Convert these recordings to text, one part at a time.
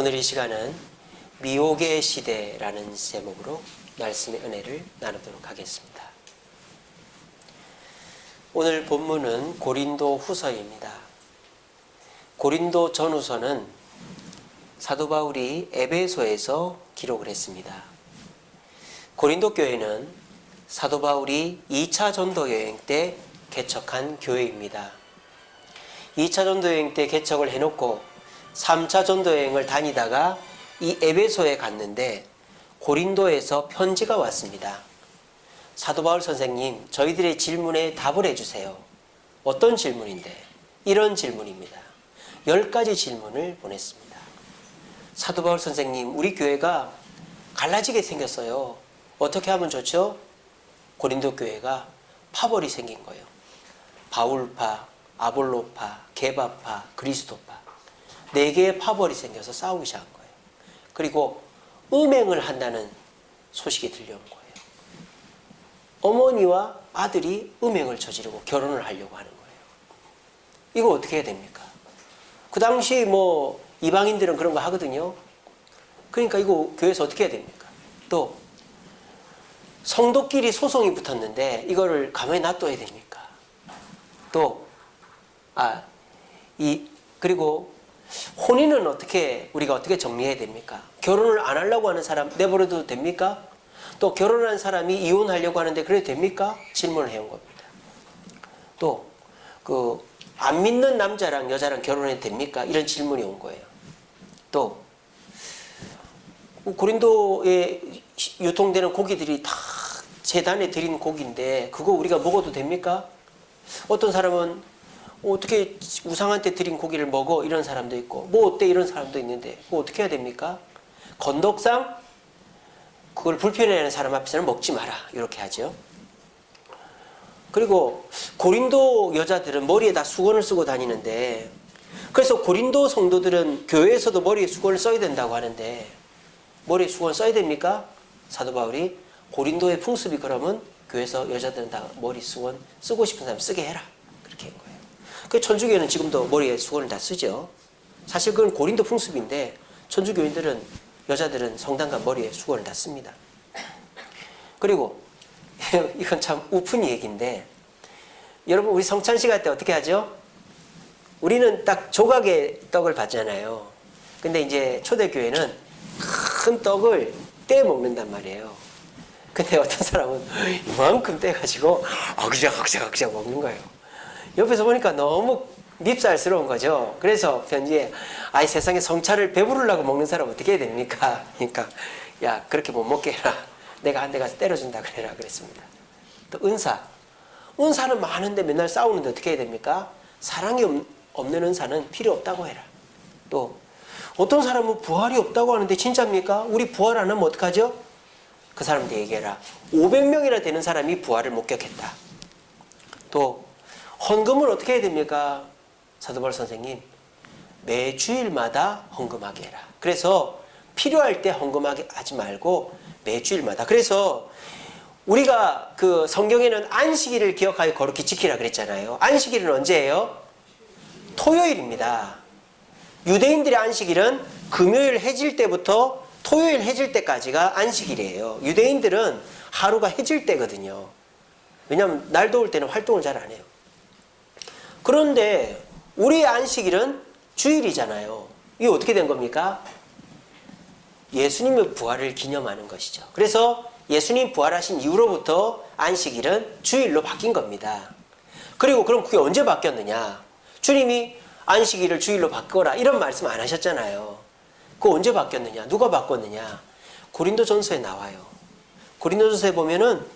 오늘 이 시간은 미혹의 시대라는 제목으로 말씀의 은혜를 나누도록 하겠습니다. 오늘 본문은 고린도 후서입니다. 고린도 전후서는 사도 바울이 에베소에서 기록을 했습니다. 고린도 교회는 사도 바울이 2차 전도 여행 때 개척한 교회입니다. 2차 전도 여행 때 개척을 해놓고 3차 전도 여행을 다니다가 이 에베소에 갔는데 고린도에서 편지가 왔습니다. 사도 바울 선생님, 저희들의 질문에 답을 해주세요. 어떤 질문인데? 이런 질문입니다. 10가지 질문을 보냈습니다. 사도 바울 선생님, 우리 교회가 갈라지게 생겼어요. 어떻게 하면 좋죠? 고린도 교회가 파벌이 생긴 거예요. 바울파, 아볼로파, 게바파, 그리스도파 4개의 파벌이 생겨서 싸우기 시작한 거예요. 그리고 음행을 한다는 소식이 들려온 거예요. 어머니와 아들이 음행을 저지르고 결혼을 하려고 하는 거예요. 이거 어떻게 해야 됩니까? 그 당시 이방인들은 그런 거 하거든요. 그러니까 이거 교회에서 어떻게 해야 됩니까? 또 성도끼리 소송이 붙었는데 이거를 가만히 놔둬야 됩니까? 그리고 혼인은 우리가 어떻게 정리해야 됩니까? 결혼을 안 하려고 하는 사람 내버려도 됩니까? 또 결혼한 사람이 이혼하려고 하는데 그래도 됩니까? 질문을 해온 겁니다. 또 안 믿는 남자랑 여자랑 결혼해도 됩니까? 이런 질문이 온 거예요. 또 고린도에 유통되는 고기들이 다 제단에 드린 고기인데 그거 우리가 먹어도 됩니까? 어떤 사람은 어떻게 우상한테 드린 고기를 먹어? 이런 사람도 있고 어때? 이런 사람도 있는데 그거 어떻게 해야 됩니까? 건덕상 그걸 불편해하는 사람 앞에서는 먹지 마라 이렇게 하죠. 그리고 고린도 여자들은 머리에 다 수건을 쓰고 다니는데 그래서 고린도 성도들은 교회에서도 머리에 수건을 써야 된다고 하는데 머리에 수건 써야 됩니까? 사도 바울이 고린도의 풍습이 그러면 교회에서 여자들은 다 머리 수건 쓰고 싶은 사람 쓰게 해라 그렇게 한 거예요. 그 천주교회는 지금도 머리에 수건을 다 쓰죠. 사실 그건 고린도 풍습인데 천주교인들은 여자들은 성당과 머리에 수건을 다 씁니다. 그리고 이건 참 우픈 얘기인데 여러분 우리 성찬식 할 때 어떻게 하죠? 우리는 딱 조각의 떡을 받잖아요. 근데 이제 초대교회는 큰 떡을 떼 먹는단 말이에요. 근데 어떤 사람은 이만큼 떼가지고 억지락 먹는 거예요. 옆에서 보니까 너무 밉살스러운 거죠. 그래서 편지에 세상에 성찬을 배부르려고 먹는 사람 어떻게 해야 됩니까? 그러니까 야 그렇게 못 먹게 해라. 내가 한 대 가서 때려준다 그래라 그랬습니다. 또 은사는 많은데 맨날 싸우는데 어떻게 해야 됩니까? 사랑이 없는 은사는 필요 없다고 해라. 또 어떤 사람은 부활이 없다고 하는데 진짜입니까? 우리 부활 안 하면 어떡하죠? 그 사람한테 얘기해라. 500명이나 되는 사람이 부활을 목격했다. 또 헌금을 어떻게 해야 됩니까? 사도 바울 선생님, 매 주일마다 헌금하게 해라. 그래서 필요할 때 헌금하게 하지 말고 매 주일마다. 그래서 우리가 성경에는 안식일을 기억하여 거룩히 지키라 그랬잖아요. 안식일은 언제예요? 토요일입니다. 유대인들의 안식일은 금요일 해질 때부터 토요일 해질 때까지가 안식일이에요. 유대인들은 하루가 해질 때거든요. 왜냐하면 날 더울 때는 활동을 잘 안 해요. 그런데 우리의 안식일은 주일이잖아요. 이게 어떻게 된 겁니까? 예수님의 부활을 기념하는 것이죠. 그래서 예수님 부활하신 이후로부터 안식일은 주일로 바뀐 겁니다. 그리고 그럼 그게 언제 바뀌었느냐? 주님이 안식일을 주일로 바꿔라 이런 말씀 안 하셨잖아요. 그거 언제 바뀌었느냐? 누가 바꿨느냐? 고린도전서에 나와요. 고린도전서에 보면은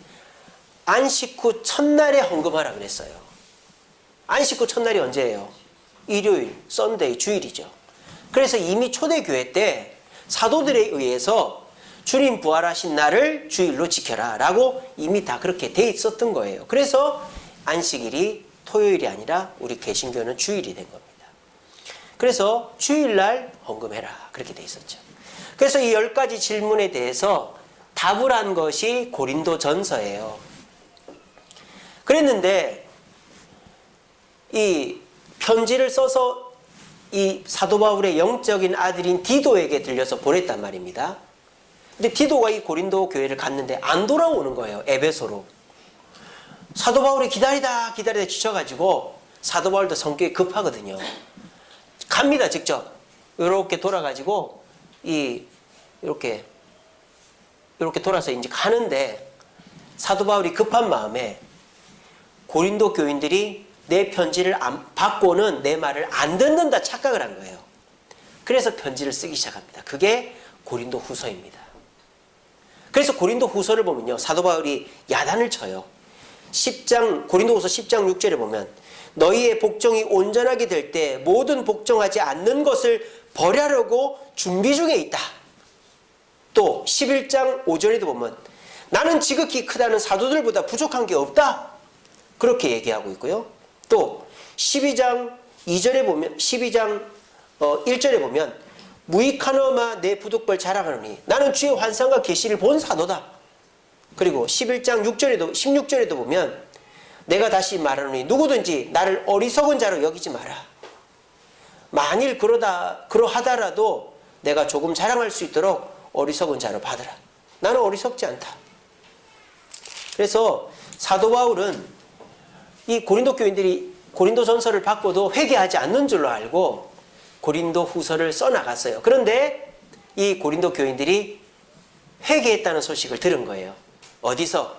안식 후 첫날에 헌금하라 그랬어요. 안식 후 첫날이 언제예요? 일요일, 썬데이, 주일이죠. 그래서 이미 초대교회 때 사도들에 의해서 주님 부활하신 날을 주일로 지켜라 라고 이미 다 그렇게 돼 있었던 거예요. 그래서 안식일이 토요일이 아니라 우리 개신교는 주일이 된 겁니다. 그래서 주일날 헌금해라 그렇게 돼 있었죠. 그래서 이 10가지 질문에 대해서 답을 한 것이 고린도전서예요. 그랬는데 이 편지를 써서 이 사도 바울의 영적인 아들인 디도에게 들려서 보냈단 말입니다. 근데 디도가 이 고린도 교회를 갔는데 안 돌아오는 거예요. 에베소로. 사도 바울이 기다리다 지쳐가지고, 사도 바울도 성격이 급하거든요. 갑니다, 직접. 이렇게 돌아가지고 이렇게 돌아서 이제 가는데, 사도 바울이 급한 마음에 고린도 교인들이 내 편지를 받고는 내 말을 안 듣는다 착각을 한 거예요. 그래서 편지를 쓰기 시작합니다. 그게 고린도 후서입니다. 그래서 고린도 후서를 보면요, 사도 바울이 야단을 쳐요. 고린도후서 10장 6절에 보면, 너희의 복종이 온전하게 될 때 모든 복종하지 않는 것을 버려려고 준비 중에 있다. 또 11장 5절에도 보면, 나는 지극히 크다는 사도들보다 부족한 게 없다. 그렇게 얘기하고 있고요. 또 12장 2절에 보면, 1절에 보면, 무익하노마 내 부득벌 자랑하노니 나는 주의 환상과 계시를 본 사도다. 그리고 11장 16절에도 보면, 내가 다시 말하노니 누구든지 나를 어리석은 자로 여기지 마라. 만일 그러하더라도 내가 조금 자랑할 수 있도록 어리석은 자로 받으라. 나는 어리석지 않다. 그래서 사도 바울은 이 고린도 교인들이 고린도 전서를 받고도 회개하지 않는 줄로 알고 고린도 후서를 써나갔어요. 그런데 이 고린도 교인들이 회개했다는 소식을 들은 거예요. 어디서?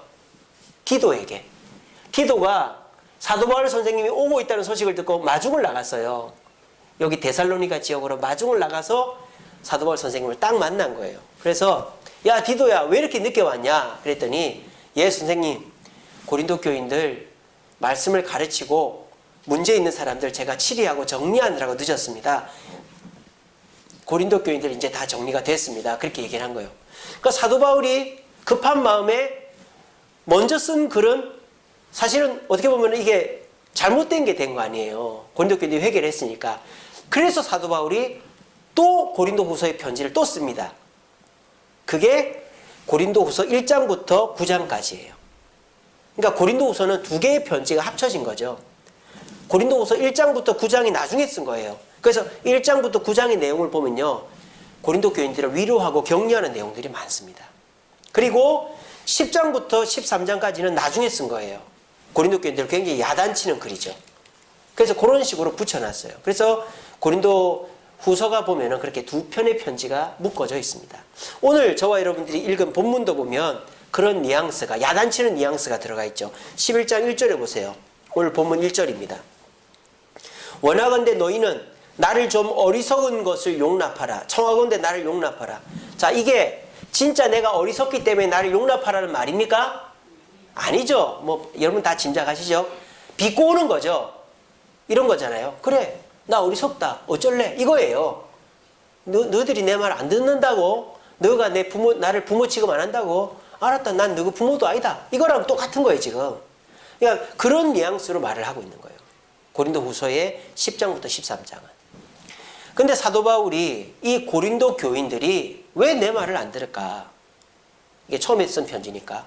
디도에게. 디도가 사도 바울 선생님이 오고 있다는 소식을 듣고 마중을 나갔어요. 여기 데살로니가 지역으로 마중을 나가서 사도 바울 선생님을 딱 만난 거예요. 그래서 야 디도야 왜 이렇게 늦게 왔냐 그랬더니, 예 선생님, 고린도 교인들 말씀을 가르치고 문제 있는 사람들 제가 치리하고 정리하느라고 늦었습니다. 고린도 교인들 이제 다 정리가 됐습니다. 그렇게 얘기를 한 거예요. 그러니까 사도 바울이 급한 마음에 먼저 쓴 글은 사실은 어떻게 보면 이게 잘못된 게 된 거 아니에요. 고린도 교인들이 회개를 했으니까. 그래서 사도 바울이 또 고린도 후서의 편지를 또 씁니다. 그게 고린도 후서 1장부터 9장까지예요. 그러니까 고린도 후서는 두 개의 편지가 합쳐진 거죠. 고린도 후서 1장부터 9장이 나중에 쓴 거예요. 그래서 1장부터 9장의 내용을 보면요, 고린도 교인들을 위로하고 격려하는 내용들이 많습니다. 그리고 10장부터 13장까지는 나중에 쓴 거예요. 고린도 교인들을 굉장히 야단치는 글이죠. 그래서 그런 식으로 붙여놨어요. 그래서 고린도 후서가 보면은 그렇게 두 편의 편지가 묶어져 있습니다. 오늘 저와 여러분들이 읽은 본문도 보면 그런 뉘앙스가, 야단치는 뉘앙스가 들어가 있죠. 11장 1절에 보세요. 오늘 본문 1절입니다. 원하건대 너희는 나를 좀 어리석은 것을 용납하라. 청하건대 나를 용납하라. 자, 이게 진짜 내가 어리석기 때문에 나를 용납하라는 말입니까? 아니죠. 뭐 여러분 다 짐작하시죠? 비꼬 오는 거죠. 이런 거잖아요. 그래, 나 어리석다. 어쩔래? 이거예요. 너희들이 내 말 안 듣는다고? 너가 나를 부모 취급 안 한다고? 알았다. 난 너희 부모도 아니다. 이거랑 똑같은 거예요, 지금. 그러니까 그런 뉘앙스로 말을 하고 있는 거예요. 고린도 후서의 10장부터 13장은. 근데 사도 바울이 이 고린도 교인들이 왜 내 말을 안 들을까? 이게 처음에 쓴 편지니까.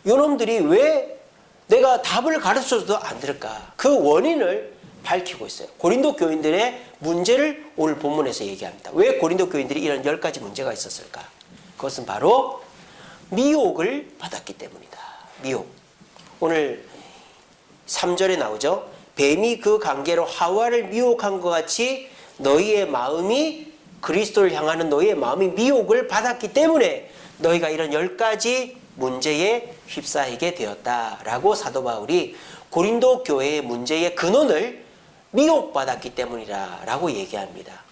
요놈들이 왜 내가 답을 가르쳐줘도 안 들을까? 그 원인을 밝히고 있어요. 고린도 교인들의 문제를 오늘 본문에서 얘기합니다. 왜 고린도 교인들이 이런 10가지 문제가 있었을까? 그것은 바로 미혹을 받았기 때문이다. 미혹. 오늘 3절에 나오죠. 뱀이 그 관계로 하와를 미혹한 것 같이 너희의 마음이, 그리스도를 향하는 너희의 마음이 미혹을 받았기 때문에 너희가 이런 10가지 문제에 휩싸이게 되었다라고 사도 바울이 고린도 교회의 문제의 근원을 미혹받았기 때문이라고 얘기합니다.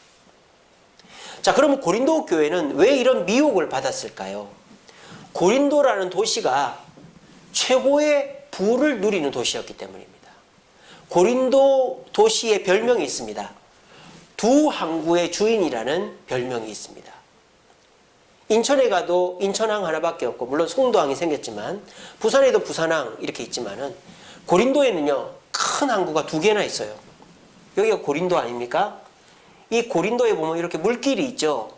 자, 그럼 고린도 교회는 왜 이런 미혹을 받았을까요? 고린도라는 도시가 최고의 부를 누리는 도시였기 때문입니다. 고린도 도시의 별명이 있습니다. 두 항구의 주인이라는 별명이 있습니다. 인천에 가도 인천항 하나밖에 없고, 물론 송도항이 생겼지만 부산에도 부산항 이렇게 있지만은 고린도에는요 큰 항구가 두 개나 있어요. 여기가 고린도 아닙니까? 이 고린도에 보면 이렇게 물길이 있죠.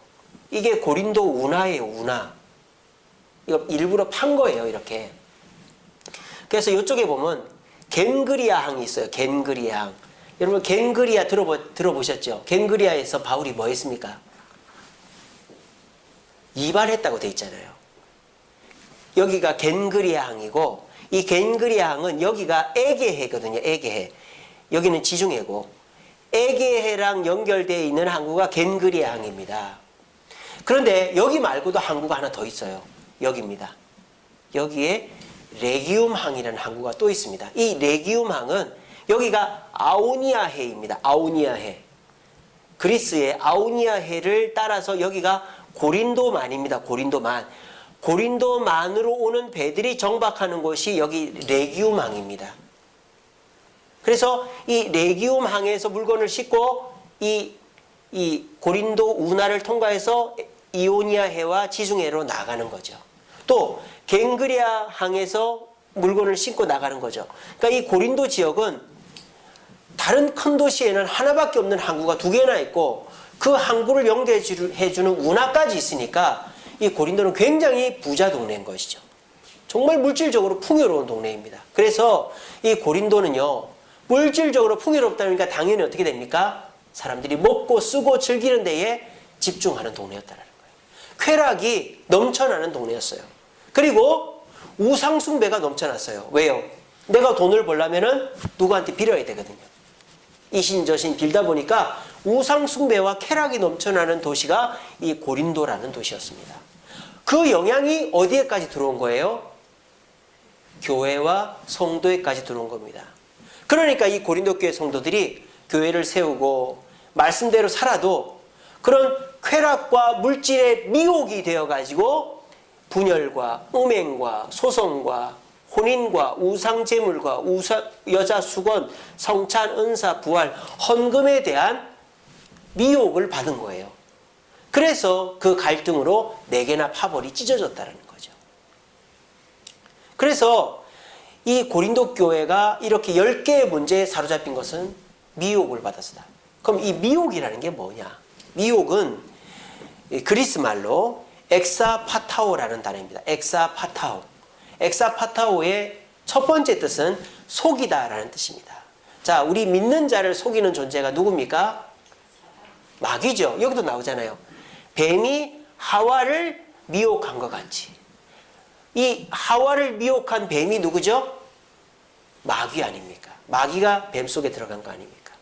이게 고린도 운하예요. 운하. 이거 일부러 판 거예요. 이렇게. 그래서 이쪽에 보면 겐그리아 항이 있어요. 겐그리아 항. 여러분 갱그리아 들어보셨죠? 갱그리아에서 바울이 뭐 했습니까? 이발했다고 돼 있잖아요. 여기가 겐그리아 항이고 이 겐그리아 항은 여기가 에게해거든요. 에게해. 여기는 지중해고 에게해랑 연결되어 있는 항구가 겐그리아 항입니다. 그런데 여기 말고도 항구가 하나 더 있어요. 여기입니다. 여기에 레기움 항이라는 항구가 또 있습니다. 이 레기움 항은 여기가 아오니아해입니다. 아오니아해. 그리스의 아오니아해를 따라서 여기가 고린도만입니다. 고린도만. 고린도만으로 오는 배들이 정박하는 곳이 여기 레기움 항입니다. 그래서 이 레기움 항에서 물건을 싣고 이 고린도 운하를 통과해서 이오니아해와 지중해로 나가는 거죠. 또 갱그리아 항에서 물건을 싣고 나가는 거죠. 그러니까 이 고린도 지역은 다른 큰 도시에는 하나밖에 없는 항구가 두 개나 있고 그 항구를 연결해주는 운하까지 있으니까 이 고린도는 굉장히 부자 동네인 것이죠. 정말 물질적으로 풍요로운 동네입니다. 그래서 이 고린도는요, 물질적으로 풍요롭다니까 당연히 어떻게 됩니까? 사람들이 먹고 쓰고 즐기는 데에 집중하는 동네였다는 거예요. 쾌락이 넘쳐나는 동네였어요. 그리고 우상숭배가 넘쳐났어요. 왜요? 내가 돈을 벌려면은 누구한테 빌어야 되거든요. 이신저신 빌다 보니까 우상숭배와 쾌락이 넘쳐나는 도시가 이 고린도라는 도시였습니다. 그 영향이 어디에까지 들어온 거예요? 교회와 성도에까지 들어온 겁니다. 그러니까 이 고린도 교회 성도들이 교회를 세우고 말씀대로 살아도 그런 쾌락과 물질의 미혹이 되어가지고 분열과 음행과 소송과 혼인과 우상제물과 여자 수건, 성찬, 은사, 부활, 헌금에 대한 미혹을 받은 거예요. 그래서 그 갈등으로 4개나 파벌이 찢어졌다는 거죠. 그래서 이 고린도 교회가 이렇게 10개의 문제에 사로잡힌 것은 미혹을 받았다. 그럼 이 미혹이라는 게 뭐냐? 미혹은 그리스 말로 엑사파타오라는 단어입니다. 엑사파타오. 엑사파타오의 첫 번째 뜻은 속이다라는 뜻입니다. 자, 우리 믿는 자를 속이는 존재가 누굽니까? 마귀죠. 여기도 나오잖아요. 뱀이 하와를 미혹한 것 같이. 이 하와를 미혹한 뱀이 누구죠? 마귀 아닙니까? 마귀가 뱀 속에 들어간 거 아닙니까?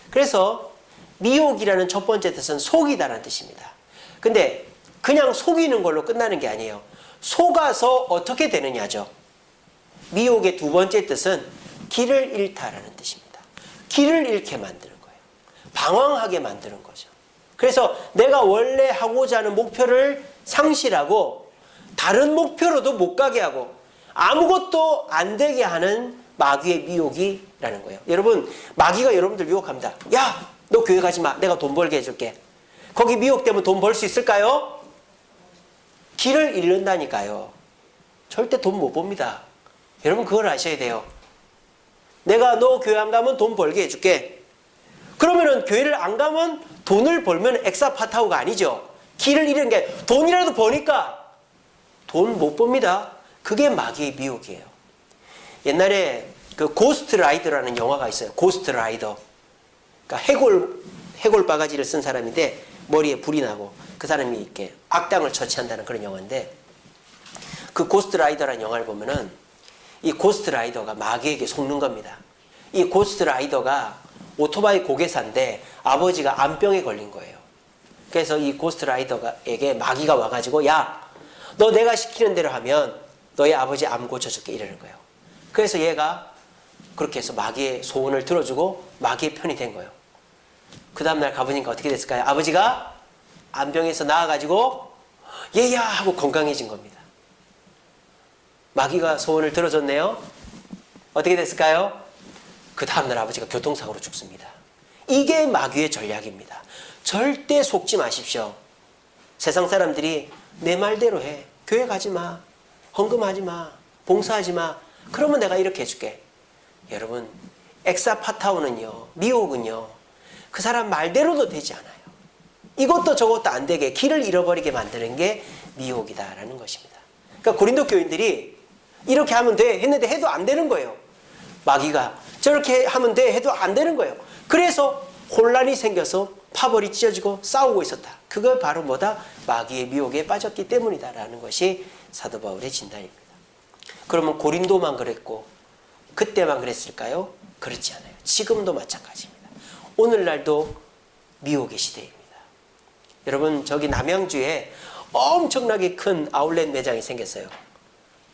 그래서 미혹이라는 첫 번째 뜻은 속이다라는 뜻입니다. 근데 그냥 속이는 걸로 끝나는 게 아니에요. 속아서 어떻게 되느냐죠. 미혹의 두 번째 뜻은 길을 잃다라는 뜻입니다. 길을 잃게 만드는 거예요. 방황하게 만드는 거죠. 그래서 내가 원래 하고자 하는 목표를 상실하고 다른 목표로도 못 가게 하고 아무것도 안 되게 하는 마귀의 미혹이라는 거예요. 여러분, 마귀가 여러분들 유혹합니다. 야, 너 교회 가지 마. 내가 돈 벌게 해줄게. 거기 미혹되면 돈 벌 수 있을까요? 길을 잃는다니까요. 절대 돈 못 법니다. 여러분 그걸 아셔야 돼요. 내가 너 교회 안 가면 돈 벌게 해줄게. 그러면은 교회를 안 가면 돈을 벌면 엑사파타오가 아니죠. 길을 잃은 게 돈이라도 버니까 돈 못 법니다. 그게 마귀의 미혹이에요. 옛날에 그 고스트 라이더라는 영화가 있어요. 고스트 라이더. 그러니까 해골 바가지를 쓴 사람인데 머리에 불이 나고 그 사람이 이렇게 악당을 처치한다는 그런 영화인데 그 고스트 라이더라는 영화를 보면은 이 고스트 라이더가 마귀에게 속는 겁니다. 이 고스트 라이더가 오토바이 고개사인데 아버지가 암병에 걸린 거예요. 그래서 이 고스트 라이더에게 마귀가 와가지고 야, 너 내가 시키는 대로 하면 너의 아버지 암 고쳐줄게 이러는 거예요. 그래서 얘가 그렇게 해서 마귀의 소원을 들어주고 마귀의 편이 된 거예요. 그 다음날 가보니까 어떻게 됐을까요? 아버지가 암병에서 나아가지고 얘야 하고 건강해진 겁니다. 마귀가 소원을 들어줬네요. 어떻게 됐을까요? 그 다음날 아버지가 교통사고로 죽습니다. 이게 마귀의 전략입니다. 절대 속지 마십시오. 세상 사람들이 내 말대로 해. 교회 가지 마. 헌금하지 마. 봉사하지 마. 그러면 내가 이렇게 해줄게. 여러분, 엑사파타오는요, 미혹은요, 그 사람 말대로도 되지 않아요. 이것도 저것도 안 되게 길을 잃어버리게 만드는 게 미혹이다라는 것입니다. 그러니까 고린도 교인들이 이렇게 하면 돼 했는데 해도 안 되는 거예요. 마귀가 저렇게 하면 돼 해도 안 되는 거예요. 그래서 혼란이 생겨서 파벌이 찢어지고 싸우고 있었다. 그거 바로 뭐다? 마귀의 미혹에 빠졌기 때문이다라는 것이 사도 바울의 진단입니다. 그러면 고린도만 그랬고 그때만 그랬을까요? 그렇지 않아요. 지금도 마찬가지입니다. 오늘날도 미혹의 시대입니다. 여러분, 저기 남양주에 엄청나게 큰 아울렛 매장이 생겼어요.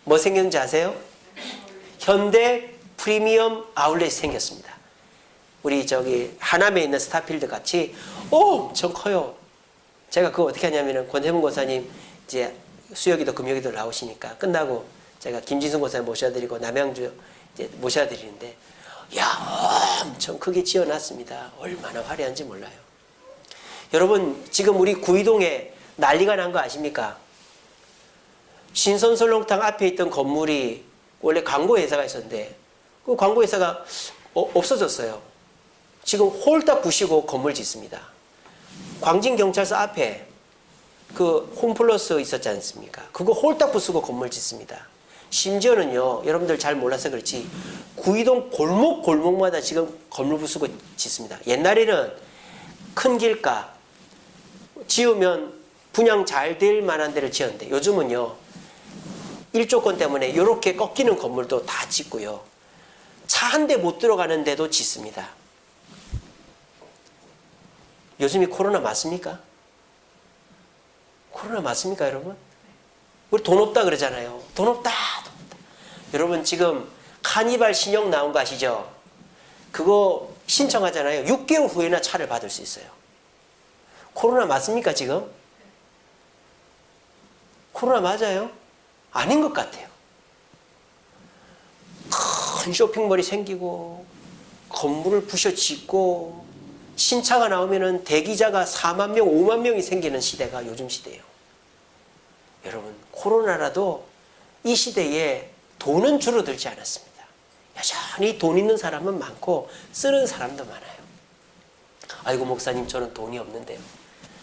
뭐 생겼는지 아세요? 현대 프리미엄 아울렛이 생겼습니다. 우리 저기 하남에 있는 스타필드 같이 엄청 커요. 제가 그거 어떻게 하냐면은 권혜문 고사님 이제 수요기도 금요기도 나오시니까 끝나고 제가 김진순 고사님 모셔드리고 남양주 이제 모셔드리는데, 야, 엄청 크게 지어놨습니다. 얼마나 화려한지 몰라요. 여러분, 지금 우리 구이동에 난리가 난 거 아십니까? 신선설렁탕 앞에 있던 건물이 원래 광고회사가 있었는데 그 광고회사가 없어졌어요. 지금 홀딱 부시고 건물 짓습니다. 광진경찰서 앞에 그 홈플러스 있었지 않습니까? 그거 홀딱 부수고 건물 짓습니다. 심지어는요, 여러분들 잘 몰라서 그렇지 구이동 골목마다 지금 건물 부수고 짓습니다. 옛날에는 큰 길가 지으면 분양 잘 될 만한 데를 지었는데 요즘은요, 일조권 때문에 이렇게 꺾이는 건물도 다 짓고요, 차 한 대 못 들어가는 데도 짓습니다. 요즘이 코로나 맞습니까? 코로나 맞습니까, 여러분? 우리 돈 없다 그러잖아요. 돈 없다, 돈 없다. 여러분, 지금 카니발 신형 나온 거 아시죠? 그거 신청하잖아요. 6개월 후에나 차를 받을 수 있어요. 코로나 맞습니까, 지금? 코로나 맞아요? 아닌 것 같아요. 큰 쇼핑몰이 생기고 건물을 부셔 짓고 신차가 나오면은 대기자가 4만 명, 5만 명이 생기는 시대가 요즘 시대예요. 여러분, 코로나라도 이 시대에 돈은 줄어들지 않았습니다. 여전히 돈 있는 사람은 많고 쓰는 사람도 많아요. 아이고, 목사님, 저는 돈이 없는데요.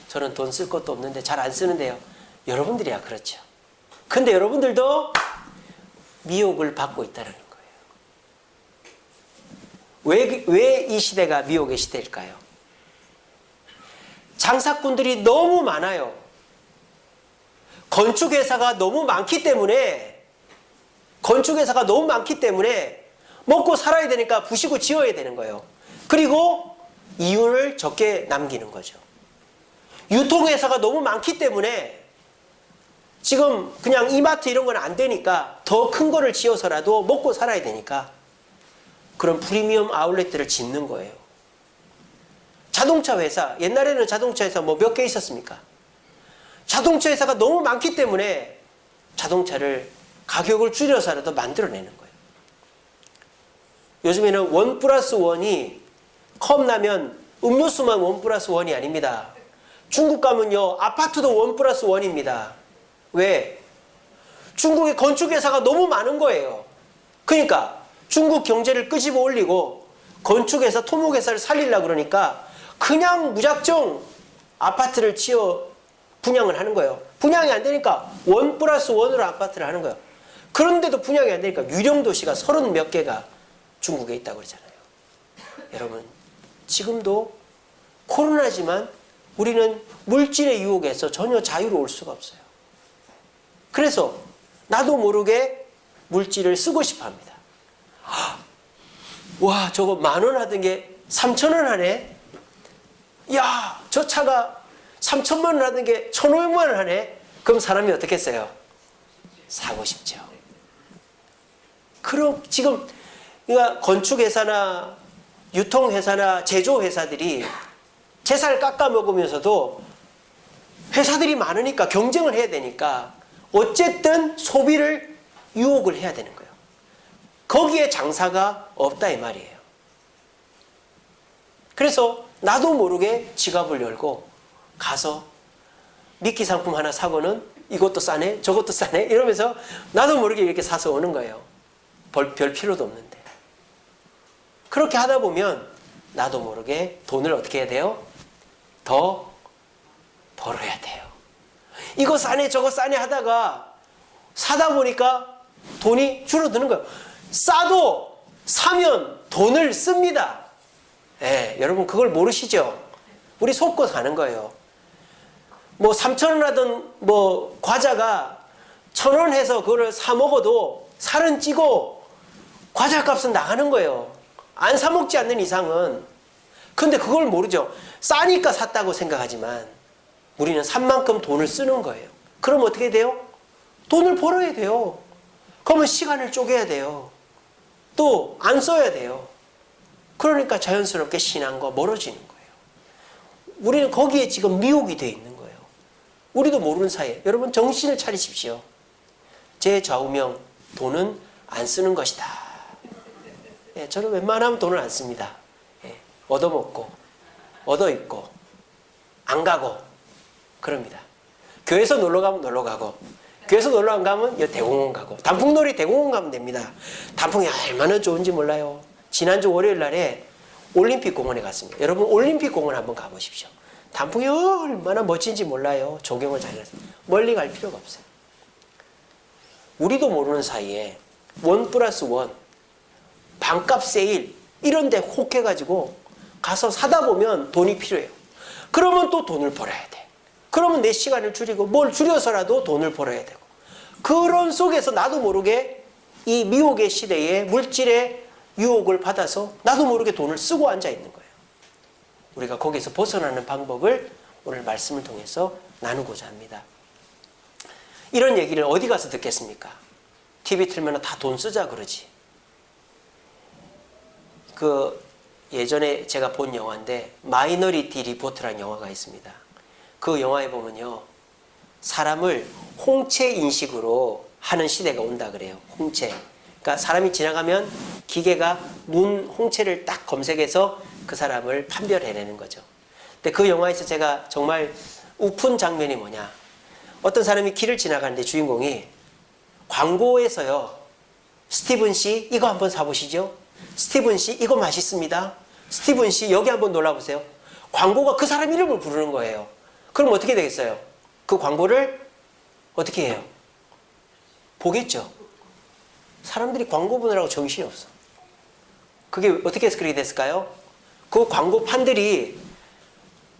저는 돈 쓸 것도 없는데 잘 안 쓰는데요. 여러분들이야 그렇죠. 근데 여러분들도 미혹을 받고 있다는 거예요. 왜 이 시대가 미혹의 시대일까요? 장사꾼들이 너무 많아요. 건축회사가 너무 많기 때문에 먹고 살아야 되니까 부시고 지어야 되는 거예요. 그리고 이윤을 적게 남기는 거죠. 유통회사가 너무 많기 때문에 지금 그냥 이마트 이런 건 안 되니까 더 큰 거를 지어서라도 먹고 살아야 되니까 그런 프리미엄 아울렛들을 짓는 거예요. 자동차 회사, 옛날에는 자동차 회사 뭐 몇 개 있었습니까? 자동차 회사가 너무 많기 때문에 자동차를 가격을 줄여서라도 만들어내는 거예요. 요즘에는 1+1이 컵라면 음료수만 1+1이 아닙니다. 중국 가면요, 아파트도 1+1입니다. 왜? 중국의 건축회사가 너무 많은 거예요. 그러니까 중국 경제를 끄집어 올리고 건축회사, 토목회사를 살리려고 그러니까 그냥 무작정 아파트를 지어 분양을 하는 거예요. 분양이 안 되니까 1+1으로 아파트를 하는 거예요. 그런데도 분양이 안 되니까 유령 도시가 30 몇 개가 중국에 있다고 그러잖아요. 여러분, 지금도 코로나지만 우리는 물질의 유혹에서 전혀 자유로울 수가 없어요. 그래서 나도 모르게 물질을 쓰고 싶어 합니다. 와, 저거 10,000원 하던 게 3,000원 하네? 야, 저 차가 3,000만 원 하던 게 1,500만 원 하네? 그럼 사람이 어떻게 했어요? 사고 싶죠. 그럼 지금 그러니까 건축회사나 유통회사나 제조회사들이 제살 깎아 먹으면서도 회사들이 많으니까 경쟁을 해야 되니까 어쨌든 소비를 유혹을 해야 되는 거예요. 거기에 장사가 없다 이 말이에요. 그래서 나도 모르게 지갑을 열고 가서 미끼 상품 하나 사고는 이것도 싸네 저것도 싸네 이러면서 나도 모르게 이렇게 사서 오는 거예요. 별 필요도 없는데. 그렇게 하다 보면 나도 모르게 돈을 어떻게 해야 돼요? 더 벌어야 돼요. 이거 싸네 저거 싸네 하다가 사다 보니까 돈이 줄어드는 거예요. 싸도 사면 돈을 씁니다. 예, 여러분 그걸 모르시죠? 우리 속고 사는 거예요. 뭐 3,000원 하던 뭐 과자가 1,000원 해서 그거를 사 먹어도 살은 찌고 과자 값은 나가는 거예요. 안 사 먹지 않는 이상은. 근데 그걸 모르죠. 싸니까 샀다고 생각하지만 우리는 산 만큼 돈을 쓰는 거예요. 그럼 어떻게 돼요? 돈을 벌어야 돼요. 그러면 시간을 쪼개야 돼요. 또 안 써야 돼요. 그러니까 자연스럽게 신앙과 멀어지는 거예요. 우리는 거기에 지금 미혹이 되어 있는 거예요. 우리도 모르는 사이에. 여러분 정신을 차리십시오. 제 좌우명, 돈은 안 쓰는 것이다. 예, 저는 웬만하면 돈을 안 씁니다. 예, 얻어먹고 얻어입고 안 가고 그럽니다. 교회에서 놀러 가면 놀러 가고, 교회에서 놀러 안 가면 대공원 가고, 단풍놀이 대공원 가면 됩니다. 단풍이 얼마나 좋은지 몰라요. 지난주 월요일 날에 올림픽 공원에 갔습니다. 여러분 올림픽 공원 한번 가보십시오. 단풍이 얼마나 멋진지 몰라요. 조경을 잘 해서. 멀리 갈 필요가 없어요. 우리도 모르는 사이에 1+1 반값 세일 이런 데 혹해가지고 가서 사다 보면 돈이 필요해요. 그러면 또 돈을 벌어야 돼. 그러면 내 시간을 줄이고 뭘 줄여서라도 돈을 벌어야 되고, 그런 속에서 나도 모르게 이 미혹의 시대에 물질의 유혹을 받아서 나도 모르게 돈을 쓰고 앉아 있는 거예요. 우리가 거기서 벗어나는 방법을 오늘 말씀을 통해서 나누고자 합니다. 이런 얘기를 어디 가서 듣겠습니까? TV 틀면 다 돈 쓰자 그러지. 예전에 제가 본 영화인데 마이너리티 리포트라는 영화가 있습니다. 그 영화에 보면요, 사람을 홍채 인식으로 하는 시대가 온다 그래요. 홍채. 그러니까 사람이 지나가면 기계가 눈 홍채를 딱 검색해서 그 사람을 판별해내는 거죠. 근데 그 영화에서 제가 정말 우픈 장면이 뭐냐, 어떤 사람이 길을 지나가는데 주인공이 광고에서요, 스티븐 씨 이거 한번 사보시죠. 스티븐 씨 이거 맛있습니다. 스티븐 씨 여기 한번 놀라보세요. 광고가 그 사람 이름을 부르는 거예요. 그럼 어떻게 되겠어요? 그 광고를 어떻게 해요? 보겠죠. 사람들이 광고 보느라고 정신이 없어. 그게 어떻게 해서 그렇게 됐을까요? 그 광고판들이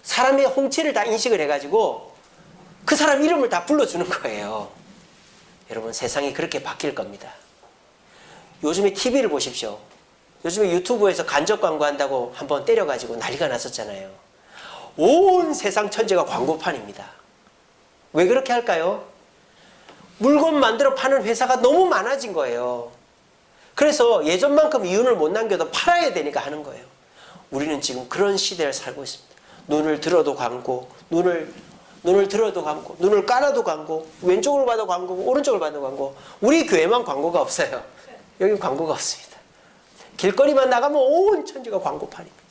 사람의 홍채를 다 인식을 해가지고 그 사람 이름을 다 불러주는 거예요. 여러분 세상이 그렇게 바뀔 겁니다. 요즘에 TV를 보십시오. 요즘에 유튜브에서 간접 광고한다고 한번 때려가지고 난리가 났었잖아요. 온 세상 천지가 광고판입니다. 왜 그렇게 할까요? 물건 만들어 파는 회사가 너무 많아진 거예요. 그래서 예전만큼 이윤을 못 남겨도 팔아야 되니까 하는 거예요. 우리는 지금 그런 시대를 살고 있습니다. 눈을 들어도 광고, 눈을 들어도 광고, 눈을 깔아도 광고, 왼쪽으로 봐도 광고고 오른쪽으로 봐도 광고. 우리 교회만 광고가 없어요. 여기 광고가 없습니다. 길거리만 나가면 온 천지가 광고판입니다.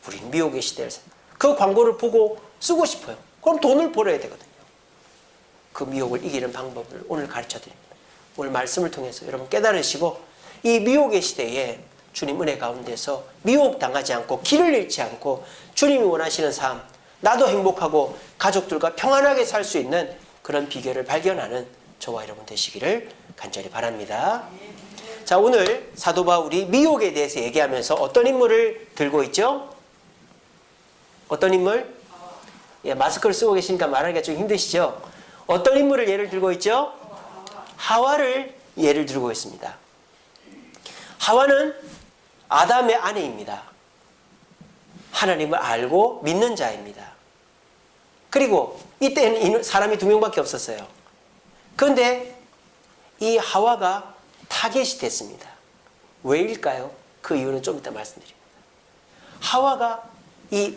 우리는 미혹의 시대를 살고, 그 광고를 보고 쓰고 싶어요. 그럼 돈을 벌어야 되거든요. 그 미혹을 이기는 방법을 오늘 가르쳐 드립니다. 오늘 말씀을 통해서 여러분 깨달으시고 이 미혹의 시대에 주님 은혜 가운데서 미혹당하지 않고 길을 잃지 않고 주님이 원하시는 삶, 나도 행복하고 가족들과 평안하게 살 수 있는 그런 비결을 발견하는 저와 여러분 되시기를 간절히 바랍니다. 자, 오늘 사도 바울이 미혹에 대해서 얘기하면서 어떤 인물을 들고 있죠? 어떤 인물? 예, 마스크를 쓰고 계시니까 말하기가 좀 힘드시죠? 어떤 인물을 예를 들고 있죠? 하와를 예를 들고 있습니다. 하와는 아담의 아내입니다. 하나님을 알고 믿는 자입니다. 그리고 이때는 사람이 2명밖에 없었어요. 그런데 이 하와가 타겟이 됐습니다. 왜일까요? 그 이유는 좀 이따 말씀드립니다. 하와가 이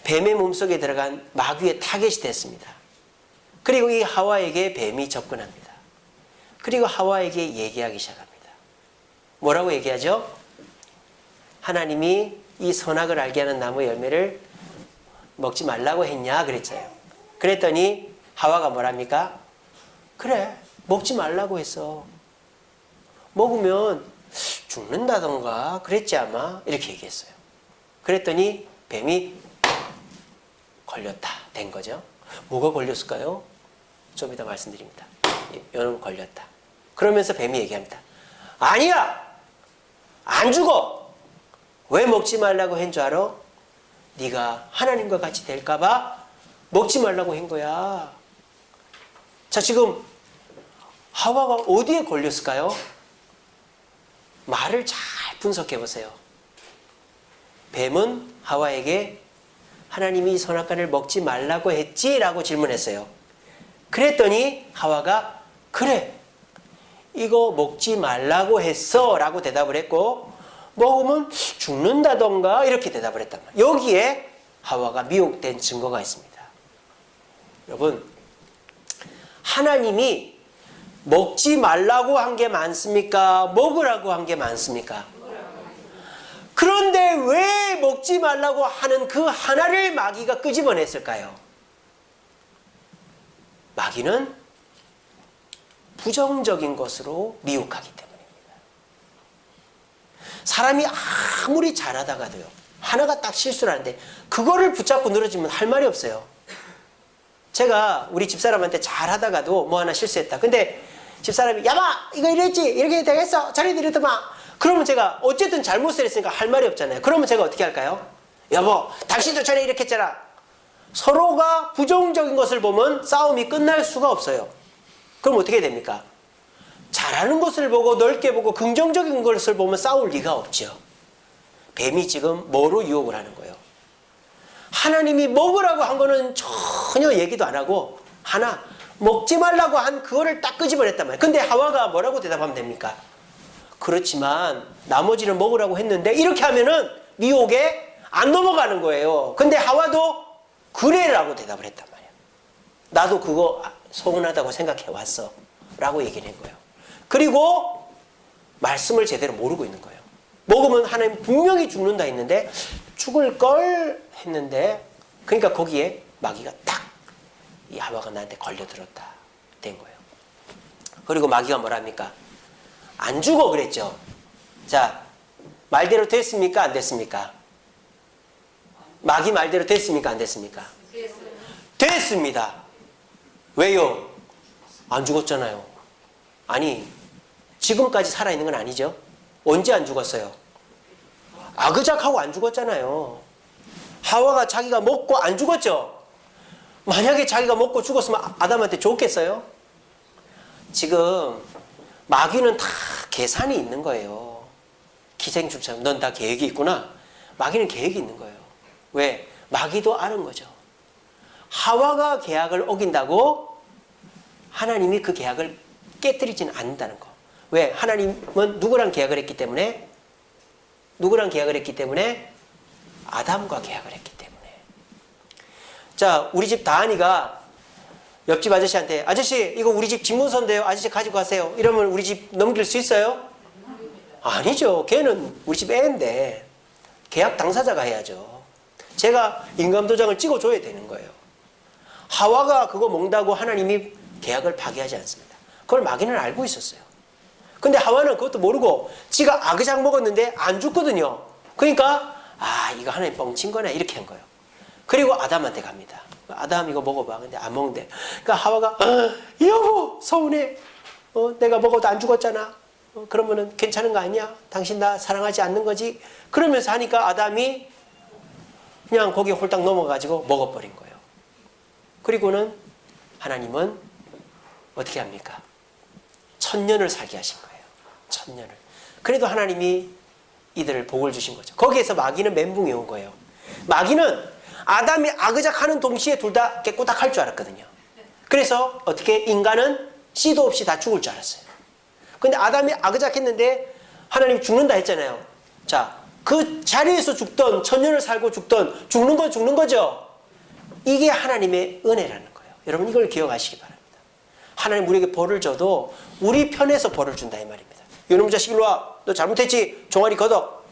뱀의 몸속에 들어간 마귀의 타겟이 됐습니다. 그리고 이 하와에게 뱀이 접근합니다. 그리고 하와에게 얘기하기 시작합니다. 뭐라고 얘기하죠? 하나님이 이 선악을 알게 하는 나무 열매를 먹지 말라고 했냐 그랬어요. 그랬더니 하와가 뭐랍니까? 그래, 먹지 말라고 했어. 먹으면 죽는다던가 그랬지 아마, 이렇게 얘기했어요. 그랬더니 뱀이 걸렸다 된 거죠. 뭐가 걸렸을까요? 좀 이따 말씀드립니다. 여러분 걸렸다. 그러면서 뱀이 얘기합니다. 아니야! 안 죽어. 왜 먹지 말라고 한 줄 알아? 네가 하나님과 같이 될까 봐 먹지 말라고 한 거야. 자, 지금 하와가 어디에 걸렸을까요? 말을 잘 분석해 보세요. 뱀은 하와에게 하나님이 선악과를 먹지 말라고 했지? 라고 질문했어요. 그랬더니 하와가 그래, 이거 먹지 말라고 했어 라고 대답을 했고, 먹으면 죽는다던가 이렇게 대답을 했단 말이에요. 여기에 하와가 미혹된 증거가 있습니다. 여러분, 하나님이 먹지 말라고 한 게 많습니까? 먹으라고 한 게 많습니까? 그런데 왜 먹지 말라고 하는 그 하나를 마귀가 끄집어냈을까요? 마귀는 부정적인 것으로 미혹하기 때문입니다. 사람이 아무리 잘하다가도요, 하나가 딱 실수를 하는데 그거를 붙잡고 늘어지면 할 말이 없어요. 제가 우리 집사람한테 잘하다가도 뭐 하나 실수했다. 근데 집사람이 야마 이거 이랬지, 이렇게 되겠어, 자네들 이랬더만, 그러면 제가 어쨌든 잘못을 했으니까 할 말이 없잖아요. 그러면 제가 어떻게 할까요? 여보, 당신도 전에 이렇게 했잖아. 서로가 부정적인 것을 보면 싸움이 끝날 수가 없어요. 그럼 어떻게 됩니까? 잘하는 것을 보고 넓게 보고 긍정적인 것을 보면 싸울 리가 없죠. 뱀이 지금 뭐로 유혹을 하는 거예요? 하나님이 먹으라고 한 거는 전혀 얘기도 안 하고 하나 먹지 말라고 한 그거를 딱 끄집어냈단 말이에요. 근데 하와가 뭐라고 대답하면 됩니까? 그렇지만 나머지는 먹으라고 했는데, 이렇게 하면은 미혹에 안 넘어가는 거예요. 근데 하와도 그래라고 대답을 했단 말이에요. 나도 그거 서운하다고 생각해 왔어 라고 얘기를 한 거예요. 그리고 말씀을 제대로 모르고 있는 거예요. 먹으면 하나님 분명히 죽는다 했는데 죽을 걸 했는데, 그러니까 거기에 마귀가 딱 이 하와가 나한테 걸려들었다 된 거예요. 그리고 마귀가 뭐랍니까? 안 죽어 그랬죠. 자, 말대로 됐습니까? 안 됐습니까? 마귀 말대로 됐습니까? 안 됐습니까? 됐습니다. 왜요? 안 죽었잖아요. 아니, 지금까지 살아있는 건 아니죠. 언제 안 죽었어요? 아그작하고 안 죽었잖아요. 하와가 자기가 먹고 안 죽었죠. 만약에 자기가 먹고 죽었으면 아담한테 좋겠어요? 지금 마귀는 다 계산이 있는 거예요. 기생충처럼 넌 다 계획이 있구나. 마귀는 계획이 있는 거예요. 왜? 마귀도 아는 거죠. 하와가 계약을 어긴다고 하나님이 그 계약을 깨뜨리지는 않는다는 거. 왜? 하나님은 누구랑 계약을 했기 때문에? 누구랑 계약을 했기 때문에? 아담과 계약을 했기 때문에. 자, 우리 집 다한이가 옆집 아저씨한테 아저씨 이거 우리 집 집문서인데요, 아저씨 가지고 가세요, 이러면 우리 집 넘길 수 있어요? 아니죠. 걔는 우리 집 애인데 계약 당사자가 해야죠. 제가 인감도장을 찍어줘야 되는 거예요. 하와가 그거 먹는다고 하나님이 계약을 파기하지 않습니다. 그걸 마귀는 알고 있었어요. 근데 하와는 그것도 모르고 지가 아그작 먹었는데 안 죽거든요. 그러니까 이거 하나님 뻥친 거네 이렇게 한 거예요. 그리고 아담한테 갑니다. 아담 이거 먹어봐. 근데 안 먹는데. 그러니까 하와가 여보 서운해. 내가 먹어도 안 죽었잖아. 그러면은 괜찮은 거 아니야? 당신 나 사랑하지 않는 거지? 그러면서 하니까 아담이 그냥 거기에 홀딱 넘어가지고 먹어버린 거예요. 그리고는 하나님은 어떻게 합니까? 1000년을 살게 하신 거예요. 1000년을. 그래도 하나님이 이들을 복을 주신 거죠. 거기에서 마귀는 멘붕이 온 거예요. 마귀는 아담이 아그작하는 동시에 둘 다 깨꼬닥 할 줄 알았거든요. 그래서 어떻게 인간은 씨도 없이 다 죽을 줄 알았어요. 근데 아담이 아그작했는데 하나님 죽는다 했잖아요. 자, 그 자리에서 죽던 1000년을 살고 죽던 죽는 건 죽는 거죠. 이게 하나님의 은혜라는 거예요. 여러분 이걸 기억하시기 바랍니다. 하나님 우리에게 벌을 줘도 우리 편에서 벌을 준다 이 말입니다. 요놈 자식 일로 와. 너 잘못했지. 종아리 걷어.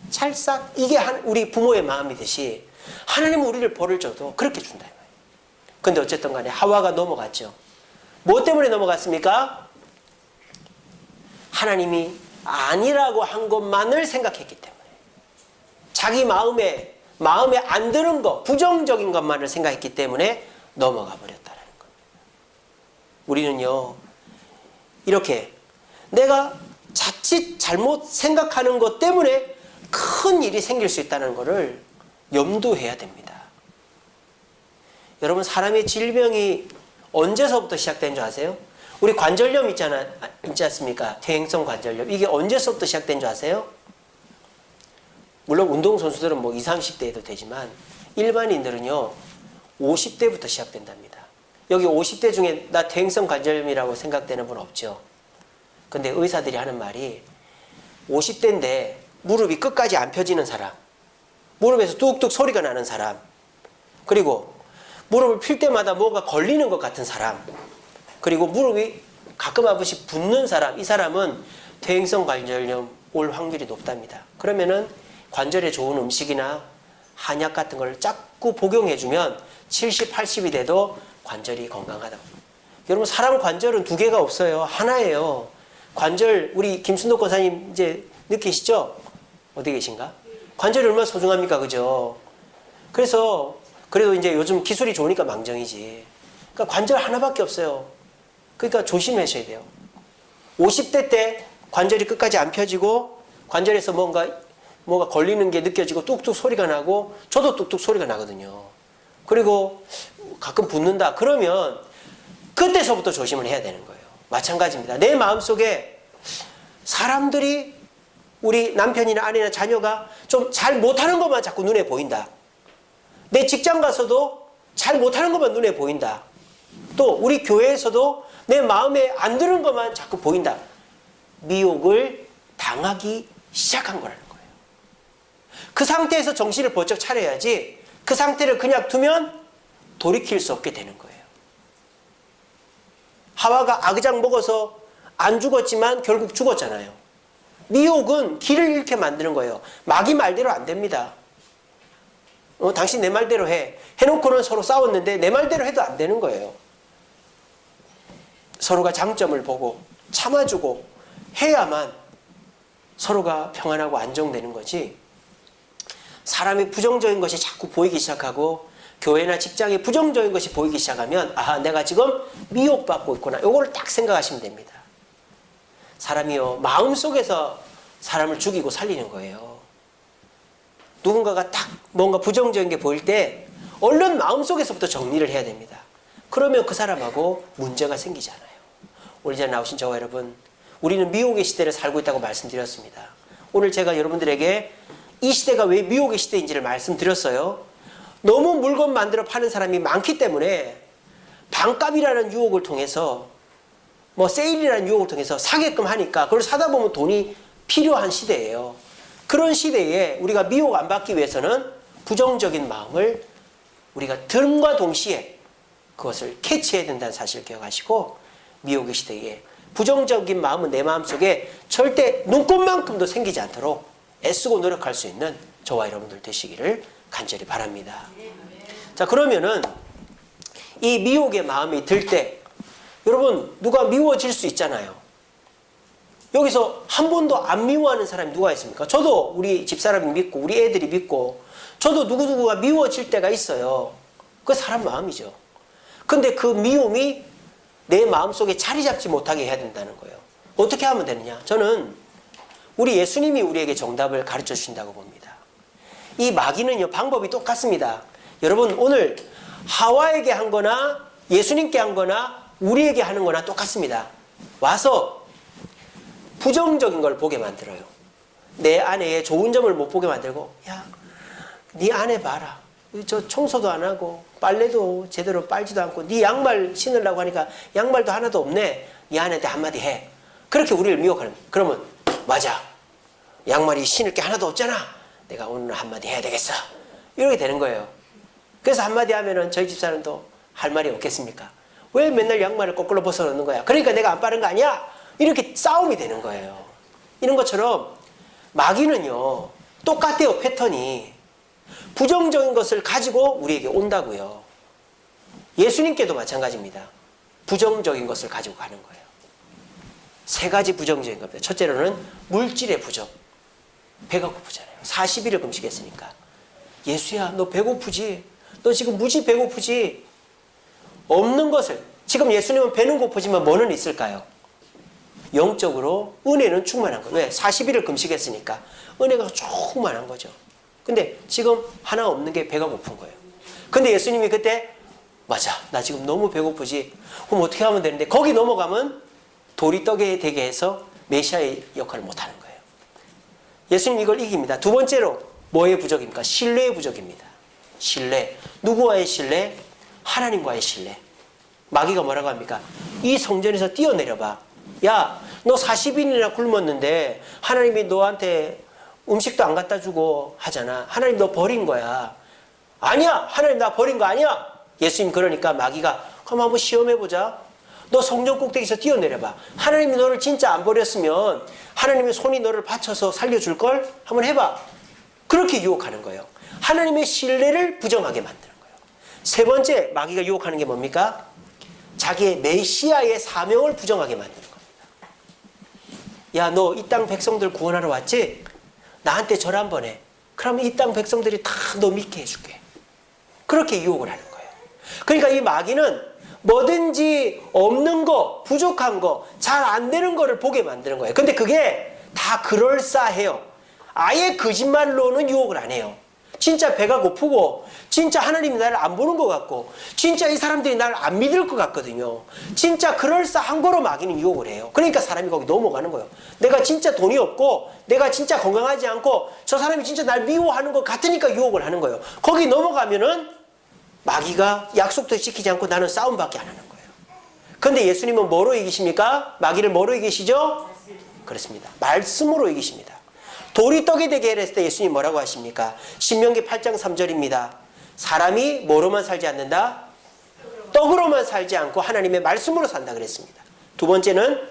찰싹. 이게 우리 부모의 마음이듯이 하나님은 우리를 벌을 줘도 그렇게 준다 이 말이에요. 근데 어쨌든 간에 하와가 넘어갔죠. 뭐 때문에 넘어갔습니까? 하나님이 아니라고 한 것만을 생각했기 때문에. 자기 마음에 안 드는 것, 부정적인 것만을 생각했기 때문에 넘어가 버렸다는 겁니다. 우리는요, 이렇게 내가 자칫 잘못 생각하는 것 때문에 큰 일이 생길 수 있다는 것을 염두해야 됩니다. 여러분, 사람의 질병이 언제서부터 시작된 줄 아세요? 우리 관절염 있지 않습니까? 퇴행성 관절염. 이게 언제서부터 시작된 줄 아세요? 물론 운동선수들은 뭐 20, 30대에도 되지만 일반인들은요 50대부터 시작된답니다. 여기 50대 중에 나 퇴행성 관절염이라고 생각되는 분 없죠? 근데 의사들이 하는 말이 50대인데 무릎이 끝까지 안 펴지는 사람, 무릎에서 뚝뚝 소리가 나는 사람, 그리고 무릎을 필 때마다 뭐가 걸리는 것 같은 사람, 그리고 무릎이 가끔 한 번씩 붓는 사람, 이 사람은 퇴행성 관절염 올 확률이 높답니다. 그러면은 관절에 좋은 음식이나 한약 같은 걸 자꾸 복용해주면 70, 80이 돼도 관절이 건강하다고. 여러분, 사람 관절은 두 개가 없어요. 하나예요. 관절, 우리 김순덕 권사님 이제 느끼시죠? 어디 계신가? 관절이 얼마나 소중합니까? 그죠? 그래서, 그래도 이제 요즘 기술이 좋으니까 망정이지. 그러니까 관절 하나밖에 없어요. 그러니까 조심하셔야 돼요. 50대 때 관절이 끝까지 안 펴지고 관절에서 뭔가 걸리는 게 느껴지고 뚝뚝 소리가 나고 저도 뚝뚝 소리가 나거든요. 그리고 가끔 붓는다. 그러면 그때서부터 조심을 해야 되는 거예요. 마찬가지입니다. 내 마음속에 사람들이 우리 남편이나 아내나 자녀가 좀 잘 못하는 것만 자꾸 눈에 보인다. 내 직장 가서도 잘 못하는 것만 눈에 보인다. 또 우리 교회에서도 내 마음에 안 드는 것만 자꾸 보인다. 미혹을 당하기 시작한 거라는 거예요. 그 상태에서 정신을 번쩍 차려야지 그 상태를 그냥 두면 돌이킬 수 없게 되는 거예요. 하와가 아그작 먹어서 안 죽었지만 결국 죽었잖아요. 미혹은 길을 잃게 만드는 거예요. 마귀 말대로 안 됩니다. 당신 내 말대로 해. 해놓고는 서로 싸웠는데 내 말대로 해도 안 되는 거예요. 서로가 장점을 보고 참아주고 해야만 서로가 평안하고 안정되는 거지. 사람이 부정적인 것이 자꾸 보이기 시작하고 교회나 직장에 부정적인 것이 보이기 시작하면 아, 내가 지금 미혹받고 있구나. 이걸 딱 생각하시면 됩니다. 사람이요, 마음속에서 사람을 죽이고 살리는 거예요. 누군가가 딱 뭔가 부정적인 게 보일 때 얼른 마음속에서부터 정리를 해야 됩니다. 그러면 그 사람하고 문제가 생기잖아요. 오늘 전에 나오신 저와 여러분, 우리는 미혹의 시대를 살고 있다고 말씀드렸습니다. 오늘 제가 여러분들에게 이 시대가 왜 미혹의 시대인지를 말씀드렸어요. 너무 물건 만들어 파는 사람이 많기 때문에 반값이라는 유혹을 통해서 뭐 세일이라는 유혹을 통해서 사게끔 하니까 그걸 사다 보면 돈이 필요한 시대예요. 그런 시대에 우리가 미혹 안 받기 위해서는 부정적인 마음을 우리가 됨과 동시에 그것을 캐치해야 된다는 사실을 기억하시고 미혹의 시대에 부정적인 마음은 내 마음속에 절대 눈꼽만큼도 생기지 않도록 애쓰고 노력할 수 있는 저와 여러분들 되시기를 간절히 바랍니다. 자, 그러면은 이 미혹의 마음이 들 때 여러분 누가 미워질 수 있잖아요. 여기서 한 번도 안 미워하는 사람이 누가 있습니까? 저도 우리 집사람이 믿고 우리 애들이 믿고 저도 누구누구가 미워질 때가 있어요. 그 사람 마음이죠. 근데 그 미움이 내 마음속에 자리 잡지 못하게 해야 된다는 거예요. 어떻게 하면 되느냐? 저는 우리 예수님이 우리에게 정답을 가르쳐 주신다고 봅니다. 이 마귀는요, 방법이 똑같습니다. 여러분, 오늘 하와에게 한 거나 예수님께 한 거나 우리에게 하는 거나 똑같습니다. 와서 부정적인 걸 보게 만들어요. 내 아내의 좋은 점을 못 보게 만들고, 야, 네 아내 봐라. 저 청소도 안 하고 빨래도 제대로 빨지도 않고 네 양말 신으려고 하니까 양말도 하나도 없네. 네 아내한테 한마디 해. 그렇게 우리를 미혹하는 거예요. 그러면 맞아. 양말이 신을 게 하나도 없잖아. 내가 오늘 한마디 해야 되겠어. 이렇게 되는 거예요. 그래서 한마디 하면은 저희 집사람도 할 말이 없겠습니까? 왜 맨날 양말을 거꾸로 벗어놓는 거야? 그러니까 내가 안 빠른 거 아니야? 이렇게 싸움이 되는 거예요. 이런 것처럼 마귀는요, 똑같아요, 패턴이. 부정적인 것을 가지고 우리에게 온다고요. 예수님께도 마찬가지입니다. 부정적인 것을 가지고 가는 거예요. 세 가지 부정적인 겁니다. 첫째로는 물질의 부정. 배가 고프잖아요. 40일을 금식했으니까. 예수야, 너 배고프지? 너 지금 무지 배고프지? 없는 것을. 지금 예수님은 배는 고프지만 뭐는 있을까요? 영적으로 은혜는 충만한 거예요. 왜? 40일을 금식했으니까 은혜가 충만한 거죠. 근데 지금 하나 없는 게 배가 고픈 거예요. 근데 예수님이 그때 맞아, 나 지금 너무 배고프지. 그럼 어떻게 하면 되는데 거기 넘어가면 돌이 떡에 되게 해서 메시아의 역할을 못하는 거예요. 예수님 이걸 이깁니다. 두 번째로 뭐의 부족입니까? 신뢰의 부족입니다. 신뢰. 누구와의 신뢰? 하나님과의 신뢰. 마귀가 뭐라고 합니까? 이 성전에서 뛰어내려봐. 야, 너 40일이나 굶었는데 하나님이 너한테 음식도 안 갖다 주고 하잖아. 하나님 너 버린 거야. 아니야, 하나님 나 버린 거 아니야. 예수님 그러니까 마귀가 그럼 한번 시험해보자. 너 성전 꼭대기에서 뛰어내려봐. 하나님이 너를 진짜 안 버렸으면 하나님의 손이 너를 받쳐서 살려줄걸? 한번 해봐. 그렇게 유혹하는 거예요. 하나님의 신뢰를 부정하게 만드는 거예요. 세 번째 마귀가 유혹하는 게 뭡니까? 자기의 메시아의 사명을 부정하게 만드는 겁니다. 야, 너 이 땅 백성들 구원하러 왔지? 나한테 절 한번 해. 그러면 이 땅 백성들이 다 너 믿게 해줄게. 그렇게 유혹을 하는 거예요. 그러니까 이 마귀는 뭐든지 없는 거, 부족한 거, 잘 안 되는 거를 보게 만드는 거예요. 근데 그게 다 그럴싸해요. 아예 거짓말로는 유혹을 안 해요. 진짜 배가 고프고 진짜 하나님이 나를 안 보는 것 같고 진짜 이 사람들이 나를 안 믿을 것 같거든요. 진짜 그럴싸한 거로 마귀는 유혹을 해요. 그러니까 사람이 거기 넘어가는 거예요. 내가 진짜 돈이 없고 내가 진짜 건강하지 않고 저 사람이 진짜 날 미워하는 것 같으니까 유혹을 하는 거예요. 거기 넘어가면은 마귀가 약속도 지키지 않고 나는 싸움밖에 안 하는 거예요. 그런데 예수님은 뭐로 이기십니까? 마귀를 뭐로 이기시죠? 그렇습니다. 말씀으로 이기십니다. 돌이 떡이 되게 했을 때 예수님 뭐라고 하십니까? 신명기 8장 3절입니다. 사람이 뭐로만 살지 않는다? 떡으로만 살지 않고 하나님의 말씀으로 산다 그랬습니다. 두 번째는